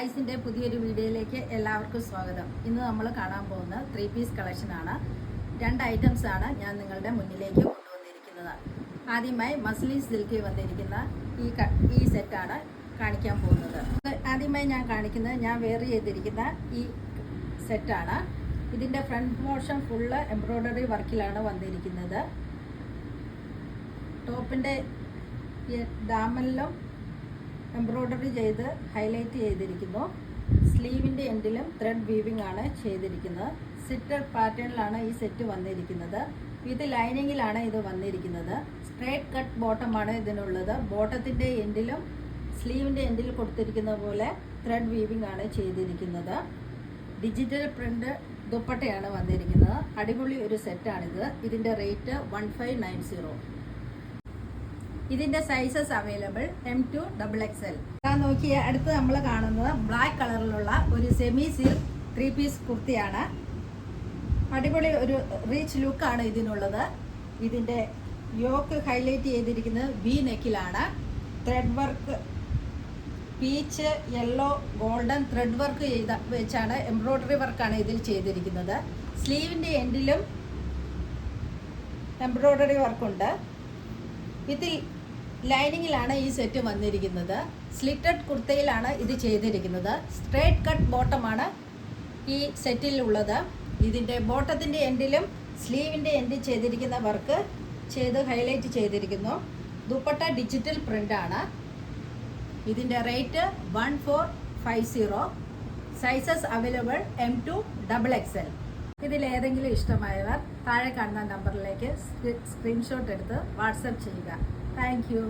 ഐസിൻ്റെ പുതിയൊരു വീഡിയോയിലേക്ക് എല്ലാവർക്കും സ്വാഗതം. ഇന്ന് നമ്മൾ കാണാൻ പോകുന്ന 3 പീസ് കളക്ഷനാണ്. 2 ഐറ്റംസ് ആണ് ഞാൻ നിങ്ങളുടെ മുന്നിലേക്ക് കൊണ്ടുവന്നിരിക്കുന്നത്. ആദ്യമായി മസ്ലിൻ സിൽക്കിൽ വന്നിരിക്കുന്ന ഈ സെറ്റാണ് കാണിക്കാൻ പോകുന്നത്. ആദ്യമായി ഞാൻ കാണിക്കുന്നത് ഞാൻ വെയർ ചെയ്തിരിക്കുന്ന ഈ സെറ്റാണ്. ഇതിൻ്റെ ഫ്രണ്ട് പോർഷൻ ഫുള്ള് എംബ്രോയ്ഡറി വർക്കിലാണ് വന്നിരിക്കുന്നത്. ടോപ്പിൻ്റെ ദാമനിലും എംബ്രോയ്ഡറി ചെയ്ത് ഹൈലൈറ്റ് ചെയ്തിരിക്കുന്നു. സ്ലീവിൻ്റെ എൻഡിലും ത്രെഡ് വീവിംഗ് ആണ് ചെയ്തിരിക്കുന്നത്. സിറ്റർ പാറ്റേണിലാണ് ഈ സെറ്റ് വന്നിരിക്കുന്നത്. വിത്ത് ലൈനിങ്ങിലാണ് ഇത് വന്നിരിക്കുന്നത്. സ്ട്രേറ്റ് കട്ട് ബോട്ടമാണ് ഇതിനുള്ളത്. ബോട്ടത്തിൻ്റെ എൻഡിലും സ്ലീവിൻ്റെ എൻഡിൽ കൊടുത്തിരിക്കുന്ന പോലെ ത്രെഡ് വീവിംഗ് ആണ് ചെയ്തിരിക്കുന്നത്. ഡിജിറ്റൽ പ്രിൻ്റ് ദുപ്പട്ടയാണ് വന്നിരിക്കുന്നത്. അടിപൊളി ഒരു സെറ്റാണിത്. ഇതിൻ്റെ റേറ്റ് 1590. ഇതിൻ്റെ സൈസസ് അവൈലബിൾ M2 XXL. നോക്കിയ അടുത്ത് നമ്മൾ കാണുന്നത് ബ്ലാക്ക് കളറിലുള്ള ഒരു സെമി സിൽക്ക് 3 പീസ് കുർത്തിയാണ്. അടിപൊളി ഒരു റിച്ച് ലുക്കാണ് ഇതിനുള്ളത്. ഇതിൻ്റെ യോക്ക് ഹൈലൈറ്റ് ചെയ്തിരിക്കുന്നത് വി നെക്കിലാണ്. Thread work peach yellow golden thread work ചെയ്ത വെച്ചാണ് എംബ്രോയ്ഡറി വർക്കാണ് ഇതിൽ ചെയ്തിരിക്കുന്നത്. സ്ലീവിൻ്റെ എൻഡിലും എംബ്രോയ്ഡറി വർക്കുണ്ട്. വിത്ത് ലൈനിങ്ങിലാണ് ഈ സെറ്റ് വന്നിരിക്കുന്നത്. സ്ലിറ്റഡ് കുർത്തയിലാണ് ഇത് ചെയ്തിരിക്കുന്നത്. സ്ട്രേറ്റ് കട്ട് ബോട്ടമാണ് ഈ സെറ്റിലുള്ളത്. ഇതിൻ്റെ ബോട്ടത്തിൻ്റെ എൻഡിലും സ്ലീവിൻ്റെ എൻഡിൽ ചെയ്തിരിക്കുന്ന വർക്ക് ചെയ്ത് ഹൈലൈറ്റ് ചെയ്തിരിക്കുന്നു. ദുപ്പട്ട ഡിജിറ്റൽ പ്രിൻ്റാണ്. ഇതിൻ്റെ rate 1450. Sizes available M2 XXL. ഇതിലേതെങ്കിലും ഇഷ്ടമായവർ താഴെ കാണുന്ന നമ്പറിലേക്ക് സ്ക്രീൻഷോട്ട് എടുത്ത് വാട്സപ്പ് ചെയ്യുക. Thank you.